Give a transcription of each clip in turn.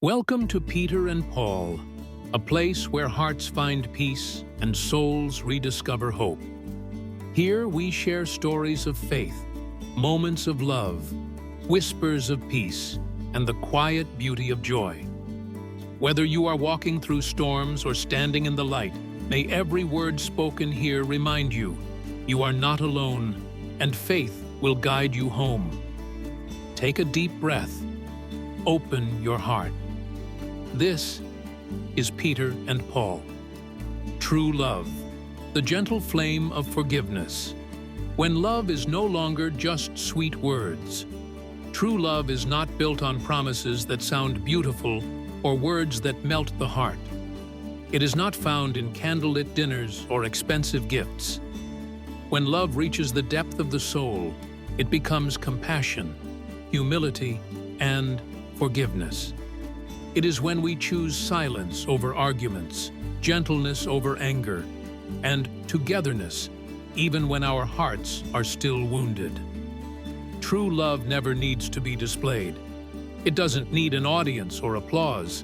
Welcome to Peter and Paul, a place where hearts find peace and souls rediscover hope. Here we share stories of faith, moments of love, whispers of peace, and the quiet beauty of joy. Whether you are walking through storms or standing in the light, may every word spoken here remind you, you are not alone, and faith will guide you home. Take a deep breath. Open your heart. This is Peter and Paul. True love, the gentle flame of forgiveness. When love is no longer just sweet words. True love is not built on promises that sound beautiful or words that melt the heart. It is not found in candlelit dinners or expensive gifts. When love reaches the depth of the soul, it becomes compassion, humility, and forgiveness. It is when we choose silence over arguments, gentleness over anger, and togetherness, even when our hearts are still wounded. True love never needs to be displayed. It doesn't need an audience or applause.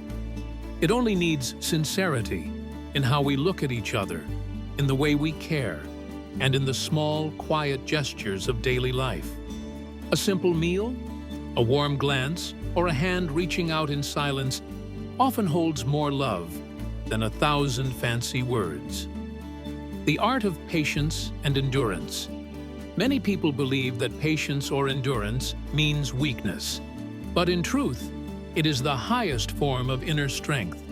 It only needs sincerity in how we look at each other, in the way we care, and in the small, quiet gestures of daily life. A simple meal, a warm glance, or a hand reaching out in silence often holds more love than 1,000 fancy words. The art of patience and endurance. Many people believe that patience or endurance means weakness, but in truth, it is the highest form of inner strength.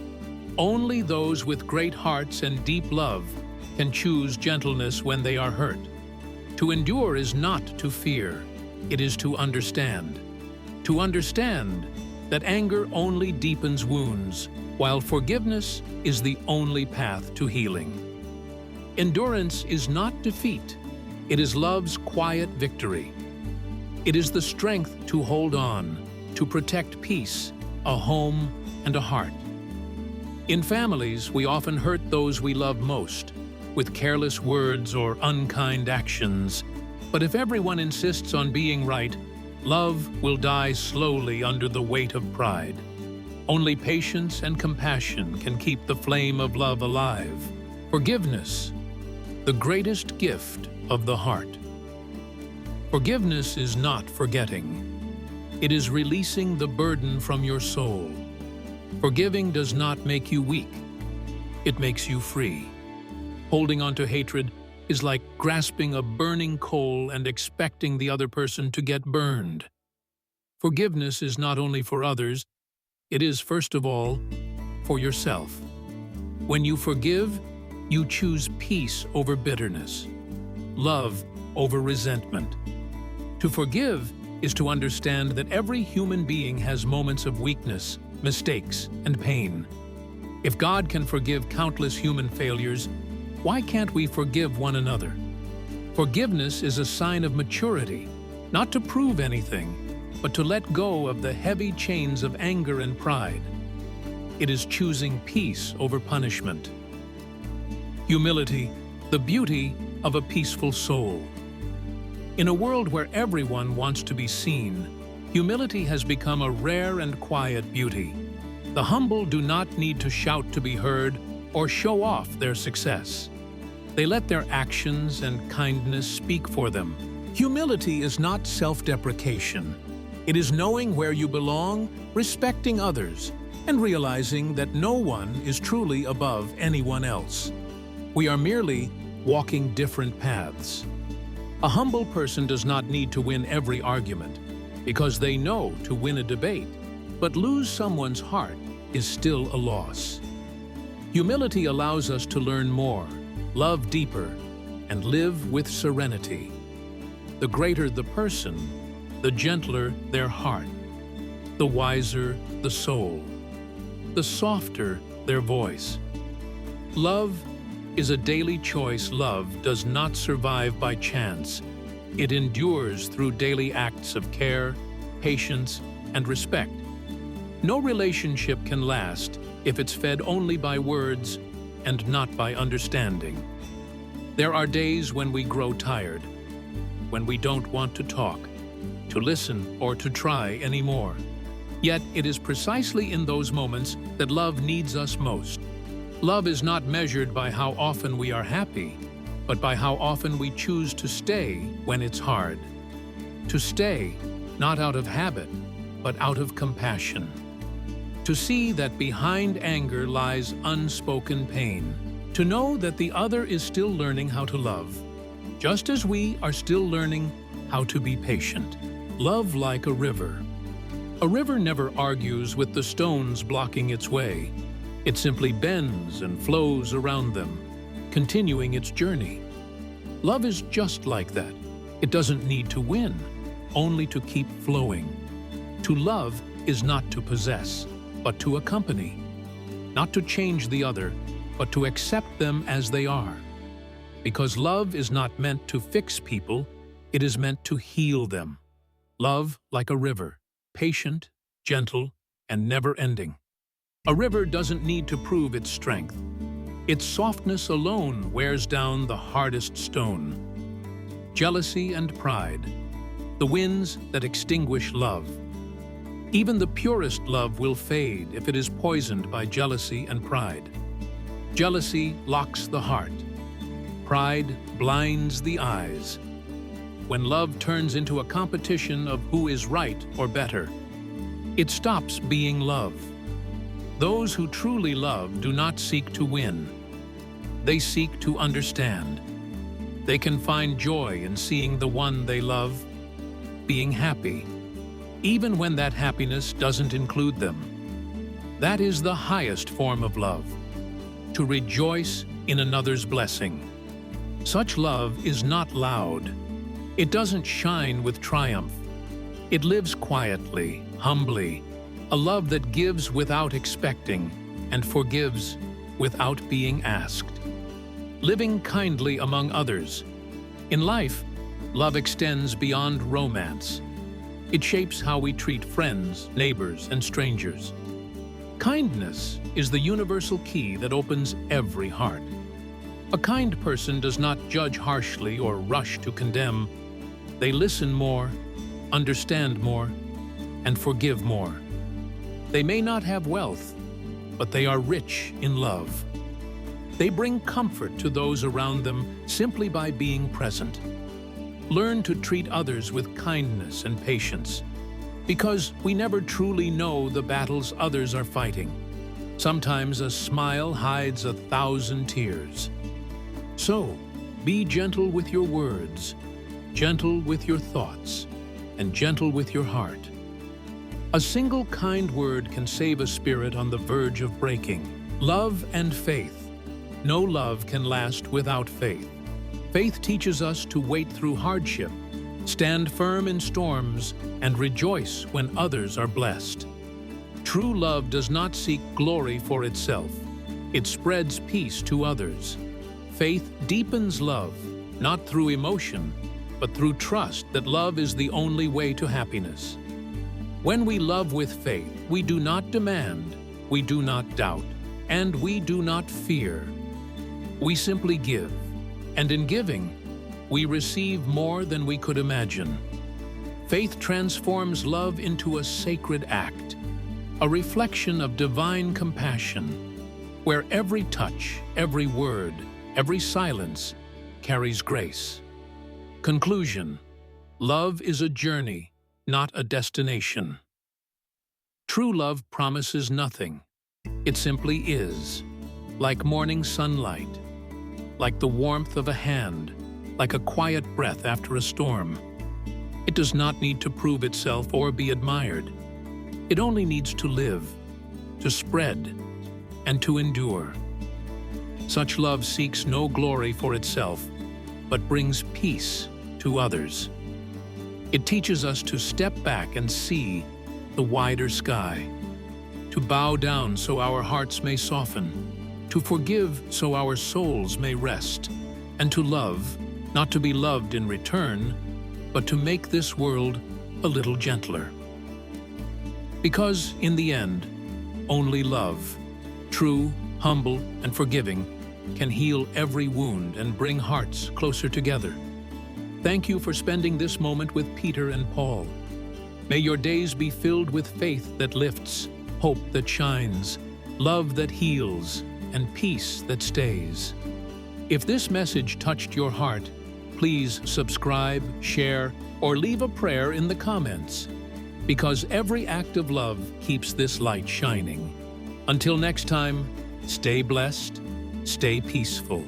Only those with great hearts and deep love can choose gentleness when they are hurt. To endure is not to fear, it is to understand. To understand that anger only deepens wounds, while forgiveness is the only path to healing. Endurance is not defeat, it is love's quiet victory. It is the strength to hold on, to protect peace, a home, and a heart. In families, we often hurt those we love most, with careless words or unkind actions. But if everyone insists on being right, love will die slowly under the weight of pride. Only patience and compassion can keep the flame of love alive. Forgiveness, the greatest gift of the heart. Forgiveness is not forgetting. It is releasing the burden from your soul. Forgiving does not make you weak. It makes you free. Holding on to hatred is like grasping a burning coal and expecting the other person to get burned. Forgiveness is not only for others, it is first of all for yourself. When you forgive, you choose peace over bitterness, love over resentment. To forgive is to understand that every human being has moments of weakness, mistakes, and pain. If God can forgive countless human failures, why can't we forgive one another? Forgiveness is a sign of maturity, not to prove anything, but to let go of the heavy chains of anger and pride. It is choosing peace over punishment. Humility, the beauty of a peaceful soul. In a world where everyone wants to be seen, humility has become a rare and quiet beauty. The humble do not need to shout to be heard or show off their success. They let their actions and kindness speak for them. Humility is not self-deprecation. It is knowing where you belong, respecting others, and realizing that no one is truly above anyone else. We are merely walking different paths. A humble person does not need to win every argument, because they know to win a debate, but lose someone's heart is still a loss. Humility allows us to learn more, love deeper, and live with serenity. The greater the person, the gentler their heart, the wiser the soul, the softer their voice. Love is a daily choice. Love does not survive by chance. It endures through daily acts of care, patience, and respect. No relationship can last if it's fed only by words and not by understanding. There are days when we grow tired, when we don't want to talk, to listen, or to try anymore. Yet it is precisely in those moments that love needs us most. Love is not measured by how often we are happy, but by how often we choose to stay when it's hard. To stay, not out of habit, but out of compassion. To see that behind anger lies unspoken pain. To know that the other is still learning how to love, just as we are still learning how to be patient. Love like a river. A river never argues with the stones blocking its way. It simply bends and flows around them, continuing its journey. Love is just like that. It doesn't need to win, only to keep flowing. To love is not to possess, but to accompany. Not to change the other, but to accept them as they are. Because love is not meant to fix people, it is meant to heal them. Love like a river, patient, gentle, and never-ending. A river doesn't need to prove its strength. Its softness alone wears down the hardest stone. Jealousy and pride, the winds that extinguish love. Even the purest love will fade if it is poisoned by jealousy and pride. Jealousy locks the heart. Pride blinds the eyes. When love turns into a competition of who is right or better, it stops being love. Those who truly love do not seek to win. They seek to understand. They can find joy in seeing the one they love being happy, even when that happiness doesn't include them. That is the highest form of love, to rejoice in another's blessing. Such love is not loud. It doesn't shine with triumph. It lives quietly, humbly, a love that gives without expecting and forgives without being asked. Living kindly among others. In life, love extends beyond romance. It shapes how we treat friends, neighbors, and strangers. Kindness is the universal key that opens every heart. A kind person does not judge harshly or rush to condemn. They listen more, understand more, and forgive more. They may not have wealth, but they are rich in love. They bring comfort to those around them simply by being present. Learn to treat others with kindness and patience, because we never truly know the battles others are fighting. Sometimes a smile hides 1,000 tears. So, be gentle with your words, gentle with your thoughts, and gentle with your heart. A single kind word can save a spirit on the verge of breaking. Love and faith. No love can last without faith. Faith teaches us to wait through hardship, stand firm in storms, and rejoice when others are blessed. True love does not seek glory for itself. It spreads peace to others. Faith deepens love, not through emotion, but through trust that love is the only way to happiness. When we love with faith, we do not demand, we do not doubt, and we do not fear. We simply give, and in giving, we receive more than we could imagine. Faith transforms love into a sacred act, a reflection of divine compassion, where every touch, every word, every silence carries grace. Conclusion: love is a journey, not a destination. True love promises nothing. It simply is, like morning sunlight, like the warmth of a hand, like a quiet breath after a storm. It does not need to prove itself or be admired. It only needs to live, to spread, and to endure. Such love seeks no glory for itself, but brings peace to others. It teaches us to step back and see the wider sky, to bow down so our hearts may soften, to forgive so our souls may rest, and to love, not to be loved in return, but to make this world a little gentler. Because, in the end, only love, true, humble, and forgiving, can heal every wound and bring hearts closer together. Thank you for spending this moment with Peter and Paul. May your days be filled with faith that lifts, hope that shines, love that heals, and peace that stays. If this message touched your heart, please subscribe, share, or leave a prayer in the comments, because every act of love keeps this light shining. Until next time, stay blessed, stay peaceful.